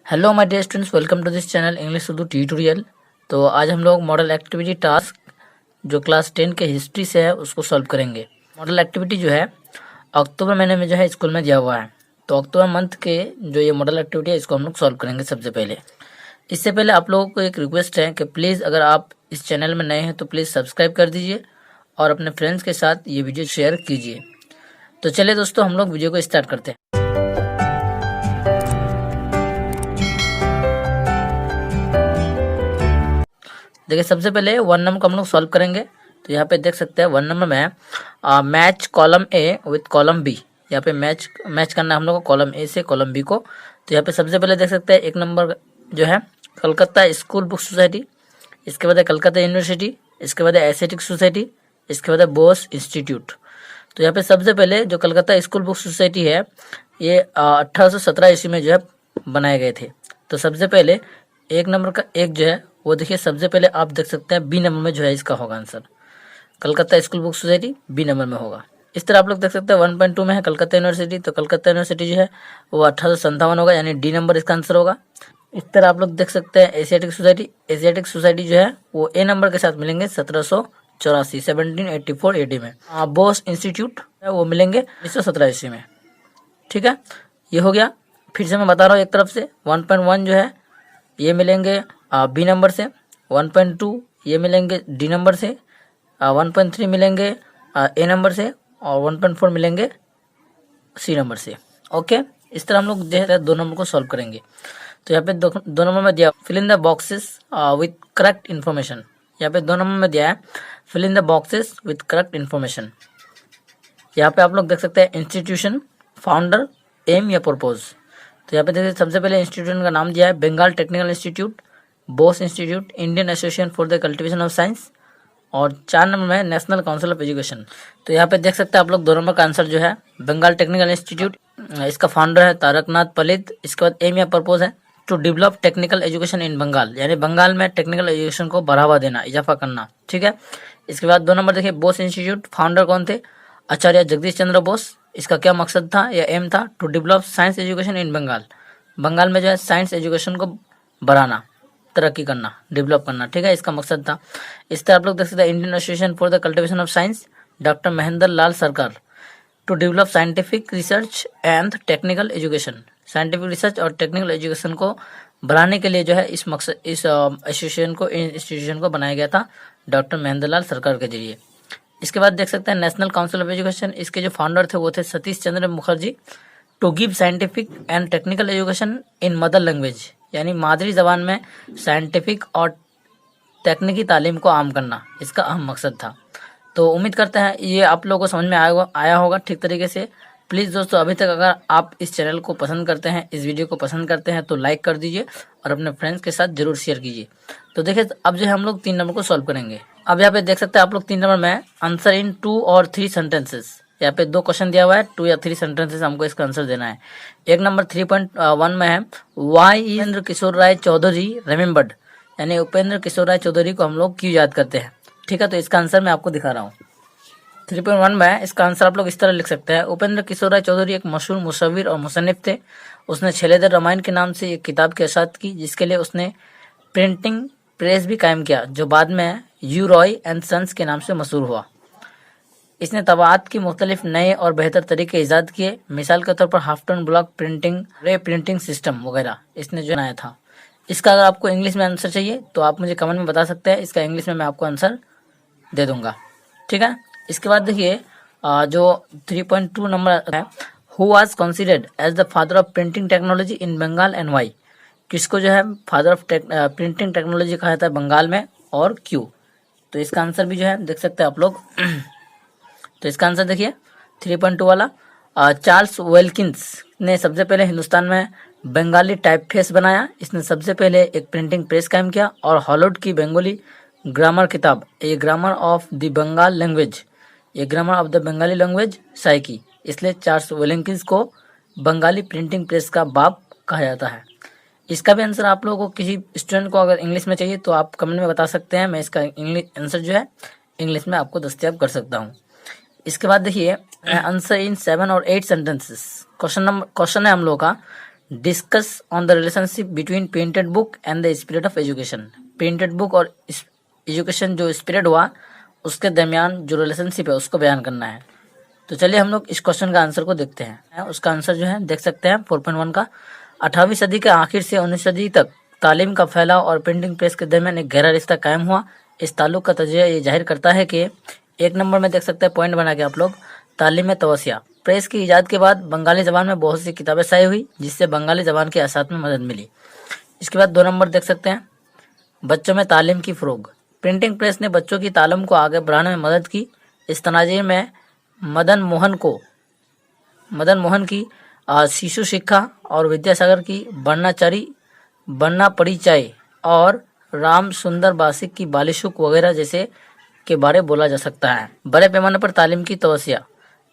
Hello my dear students, welcome to this channel English Urdu tutorial. तो आज हम लोग मॉडल एक्टिविटी टास्क जो क्लास 10 के हिस्ट्री से है उसको सॉल्व करेंगे। मॉडल एक्टिविटी जो है अक्टूबर महीने में जो है स्कूल में दिया हुआ है, तो अक्टूबर मंथ के जो ये मॉडल एक्टिविटी है इसको हम लोग सॉल्व करेंगे सबसे पहले। इससे पहले आप लोगों को एक रिक्वेस्ट है कि प्लीज़ अगर आप इस चैनल में नए हैं तो प्लीज़ सब्सक्राइब कर दीजिए और अपने फ्रेंड्स के साथ ये वीडियो शेयर कीजिए। तो चलिए दोस्तों, हम लोग वीडियो को स्टार्ट करते हैं। देखिए, सबसे पहले 1 नंबर को हम लोग सॉल्व करेंगे। तो यहाँ पे देख सकते हैं 1 नंबर में match column A with column B. यहाँ पे मैच करना है हम लोग को कॉलम ए से कॉलम बी को। तो यहाँ पे सबसे पहले देख सकते हैं 1 नंबर जो है कलकत्ता स्कूल बुक सोसाइटी, इसके बाद है कलकत्ता यूनिवर्सिटी, इसके बाद है एस्थेटिक सोसाइटी, इसके बाद है बोस इंस्टीट्यूट। तो यहाँ पे सबसे पहले जो कलकत्ता स्कूल बुक सोसाइटी है ये 1817 ईस्वी में जो है बनाए गए थे। तो सबसे पहले 1 नंबर का एक जो है वो देखिए, सबसे पहले आप देख सकते हैं बी नंबर में जो है इसका होगा answer. Calcutta school book society B number में होगा। इस तरह आप लोग देख सकते हैं 1.2 में है कलकत्ता यूनिवर्सिटी, तो कलकत्ता यूनिवर्सिटी जो है वो 1857 होगा, यानी डी नंबर इसका आंसर होगा। इस तरह आप लोग देख सकते हैं एशियाटिक सोसाइटी जो है वो ए नंबर के साथ मिलेंगे 1784 एडी में। बोस इंस्टीट्यूट वो मिलेंगे 1917 ईस्वी में। ठीक है, ये हो गया। फिर से मैं बता रहा हूँ एक तरफ से 1.1 जो है ये मिलेंगे बी नंबर से, 1.2 ये मिलेंगे डी नंबर से, 1.3 मिलेंगे ए नंबर से और 1.4 मिलेंगे सी नंबर से। ओके, इस तरह हम लोग जो है 2 नंबर को सॉल्व करेंगे। तो यहाँ पे 2 नंबर में दिया fill in the boxes with correct information. यहाँ पे 2 नंबर में दिया है fill in the boxes with correct information. यहाँ पे आप लोग देख सकते हैं इंस्टीट्यूशन, फाउंडर, एम या पर्पज। तो यहाँ पे देखिए सबसे पहले इंस्टीट्यूशन का नाम दिया है Bengal technical institute, Bose institute, Indian association for the cultivation of science, और 4 नंबर में नेशनल काउंसिल ऑफ एजुकेशन। तो यहाँ पे देख सकते हैं आप लोग 2 नंबर का आंसर जो है बंगाल टेक्निकल इंस्टीट्यूट, इसका फाउंडर है तारकनाथ पलित। इसके बाद एम या पर्पज है to develop technical education in Bengal, यानी बंगाल में टेक्निकल एजुकेशन को बढ़ावा देना, इजाफा करना। ठीक है, इसके बाद 2 नंबर देखिए बोस इंस्टीट्यूट, फाउंडर कौन थे? आचार्य जगदीश चंद्र बोस। इसका क्या मकसद था या एम था? To develop science education in Bengal, Bengal में जो है साइंस एजुकेशन को बढ़ाना, तरक्की करना, डेवलप करना। ठीक है, इसका मकसद था। इस तरह आप लोग देख सकते हैं Indian association for the cultivation of Science, doctor Mahendra Lal Sarkar, to develop scientific research and technical education. Scientific research और टेक्निकल एजुकेशन को बढ़ाने के लिए जो है इस मकसद इस एसोसिएशन को इंस्टीट्यूशन को बनाया गया था डॉक्टर महेंद्र लाल सरकार के जरिए। इसके बाद देख सकते हैं नेशनल काउंसिल ऑफ एजुकेशन, इसके जो फाउंडर थे वो थे Satish Chandra Mukherjee, to give scientific and technical education in mother language, यानी मादरी जबान में साइंटिफिक और तकनीकी तालीम को आम करना, इसका अहम मकसद था। तो उम्मीद करते हैं ये आप लोगों को समझ में आया होगा ठीक तरीके से। प्लीज़ दोस्तों, अभी तक अगर आप इस चैनल को पसंद करते हैं, इस वीडियो को पसंद करते हैं तो लाइक कर दीजिए और अपने फ्रेंड्स के साथ जरूर शेयर कीजिए। तो देखिए अब जो है हम लोग 3 नंबर को सॉल्व करेंगे। अब यहाँ पे देख सकते हैं आप लोग 3 नंबर में आंसर इन 2 और 3 सेंटेंसेस। यहाँ पे 2 क्वेश्चन दिया हुआ है, 2 या 3 सेंटेंसेस हमको इसका आंसर देना है। 1 नंबर 3.1 में है वाई उपेंद्र किशोर राय चौधरी रिमेम्बर्ड, यानी उपेंद्र किशोर राय चौधरी को हम लोग क्यों याद करते हैं। ठीक है, तो इसका आंसर मैं आपको दिखा रहा हूँ। 3.1 में इसका आंसर आप लोग इस तरह लिख सकते हैं उपेंद्र किशोर राय चौधरी एक मशहूर मुसव्विर और मुसन्निफ थे। उसने छेलेदर रामायण के नाम से एक किताब की इशाअत की, जिसके लिए उसने प्रिंटिंग प्रेस भी कायम किया, जो बाद में यू रॉय एंड सन्स के नाम से मशहूर हुआ। इसने तबाआत की मुख्तलिफ नए और बेहतर तरीके ईजाद किए, मिसाल के तौर पर हाफ टोन ब्लॉक प्रिंटिंग, रे प्रिंटिंग सिस्टम वगैरह इसने जो बनाया था। इसका अगर आपको इंग्लिश में आंसर चाहिए तो आप मुझे कमेंट में बता सकते हैं, इसका इंग्लिश में मैं आपको आंसर दे दूंगा। ठीक है, इसके बाद देखिए जो 3.2 नंबर है who was considered as the father of printing technology in Bengal and why, किसको जो है फादर ऑफ प्रिंटिंग टेक्नोलॉजी कहा जाता है बंगाल में और क्यों। तो इसका आंसर भी जो है देख सकते हैं आप लोग। तो इसका आंसर देखिए 3.2 वाला चार्ल्स वेल्किंस ने सबसे पहले हिंदुस्तान में बंगाली टाइपफेस बनाया। इसने सबसे पहले एक प्रिंटिंग प्रेस कायम किया और हॉलोड की बंगाली ग्रामर किताब, ये grammar of the Bengal language, ये grammar of the Bengali language शाये की। इसलिए चार्ल्स वेल्किंस को बंगाली प्रिंटिंग प्रेस का बाप कहा जाता है। इसका भी आंसर आप लोगों को किसी स्टूडेंट को अगर इंग्लिश में चाहिए तो आप कमेंट में बता सकते हैं, मैं इसका इंग्लिश आंसर जो है इंग्लिश में आपको दस्तयाब कर सकता हूँ। इसके बाद देखिए आंसर इन 7 और 8 सेंटेंसेस। क्वेश्चन है हम लोग का discuss on the relationship between printed book and the spirit of education. Printed book और एजुकेशन जो स्पिरिट हुआ उसके दरमियान जो रिलेशनशिप है उसको बयान करना है। तो चलिए हम लोग इस क्वेश्चन का आंसर को देखते हैं। उसका आंसर जो है देख सकते हैं 4.1 का। 18वीं सदी के आखिर से 19वीं सदी तक तालीम का फैलाव और प्रिंटिंग प्रेस के दरमियान एक गहरा रिश्ता कायम हुआ। इस ताल्लुक का तजिया ये जाहिर करता है कि 1 नंबर में देख सकते हैं पॉइंट बना के आप लोग, तालीम में तवसिया। प्रेस की इजाद के बाद बंगाली जबान में बहुत सी किताबें शाये हुई जिससे बंगाली जबान के असात में मदद मिली। इसके बाद 2 नंबर देख सकते हैं बच्चों में तालीम की फ़रोग। प्रिंटिंग प्रेस ने बच्चों की तालीम को आगे बढ़ाने में मदद की। इस तनाज़ीर में मदन मोहन की शिशु शिक्षा और विद्यासागर की बन्ना परिचय और राम सुंदर बासिक की बालिशुक वगैरह जैसे के बारे बोला जा सकता है। बड़े पैमाने पर तालीम की तवसिया।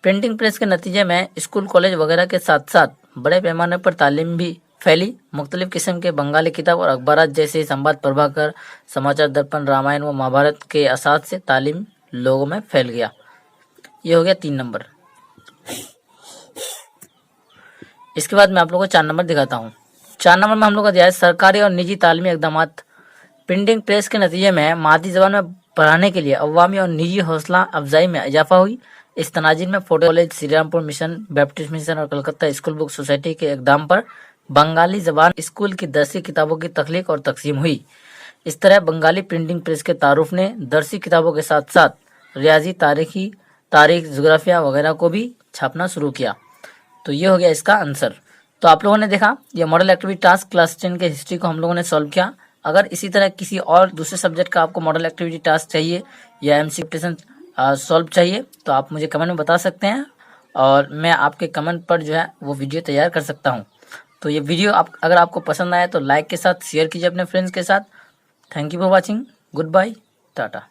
प्रिंटिंग प्रेस के नतीजे में स्कूल कॉलेज वगैरह के साथ साथ बड़े पैमाने पर तालीम भी फैली। मुख्तलिफ किस्म के बंगाली किताब और अखबारात जैसे संवाद प्रभाकर, समाचार दर्पण, रामायण व महाभारत के असात से तालीम लोगों में फैल गया। ये हो गया 3 नंबर। इसके बाद मैं आप लोगों को 4 नंबर दिखाता हूँ। 4 नंबर में हम लोग का दिया है सरकारी और निजी तालीमी इकदाम। प्रिंटिंग प्रेस के नतीजे में मादी जबान में पढ़ाने के लिए अवामी और निजी हौसला अफजाई में इजाफा हुई। इस तनाजीर में fort college, Shrirampur mission, baptist mission और कलकत्ता स्कूल बुक सोसाइटी के इकदाम पर बंगाली जबान स्कूल की दरसी किताबों की तख्लीक और तकसीम हुई। इस तरह बंगाली प्रिंटिंग प्रेस के तारुफ ने दरसी किताबों के साथ साथ रियाजी, तारीख, जोग्राफिया वगैरह को भी छापना शुरू किया। तो ये हो गया इसका आंसर। तो आप लोगों ने देखा ये मॉडल एक्टिविटी टास्क क्लास 10 के हिस्ट्री को हम लोगों ने सॉल्व किया। अगर इसी तरह किसी और दूसरे सब्जेक्ट का आपको मॉडल एक्टिविटी टास्क चाहिए या एमसीक्यू सॉल्व चाहिए तो आप मुझे कमेंट में बता सकते हैं और मैं आपके कमेंट पर जो है वो वीडियो तैयार कर सकता हूँ। तो ये वीडियो अगर आपको पसंद आया तो लाइक के साथ शेयर कीजिए अपने फ्रेंड्स के साथ। Thank you for watching. Good bye, Tata.